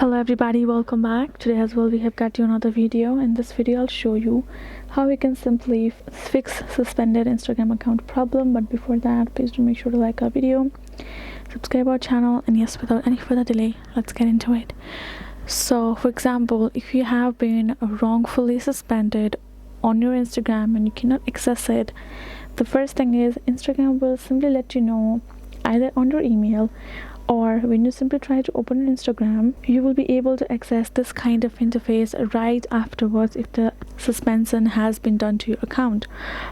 Hello everybody, welcome back. Today as well we have got you another video. In this video I'll show you how you can simply fix suspended Instagram account problem. But before that, please do make sure to like our video, subscribe our channel, and yes, without any further delay, let's get into it. So for example, if you have been wrongfully suspended on your Instagram and you cannot access it, the first thing is Instagram will simply let you know either on your email or when you simply try to open your Instagram. You will be able to access this kind of interface right afterwards if the suspension has been done to your account.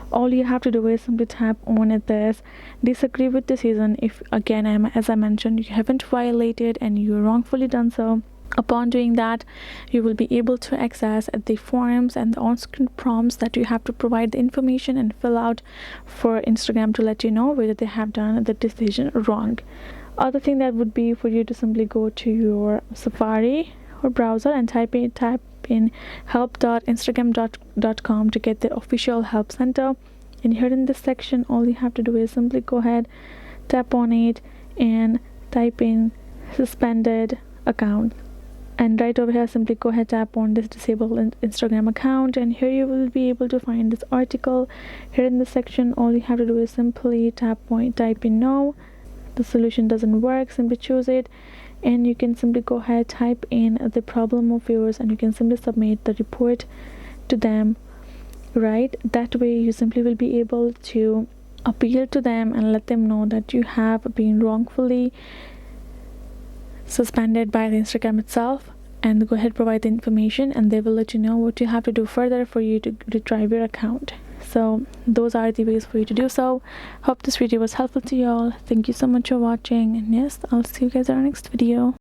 All you have to do is simply tap on this disagree with decision if, again, as I mentioned, you haven't violated and you wrongfully done so. Upon doing that, you will be able to access the forms and the on-screen prompts that you have to provide the information and fill out for Instagram to let you know whether they have done the decision wrong. Other thing that would be for you to simply go to your Safari or browser and type in help.instagram.com to get the official help center. And here in this section, all you have to do is simply go ahead, tap on it, and type in suspended account. And right over here, simply go ahead, tap on this disabled Instagram account, and here you will be able to find this article. Here in this section, all you have to do is simply type in no. The solution doesn't work, simply choose it, and you can simply go ahead, type in the problem of yours, and you can simply submit the report to them. Right, that way you simply will be able to appeal to them and let them know that you have been wrongfully suspended by the Instagram itself, and go ahead, provide the information, and they will let you know what you have to do further for you to retrieve your account. So those are the ways for you to do so. Hope this video was helpful to you all. Thank you so much for watching, and yes, I'll see you guys in our next video.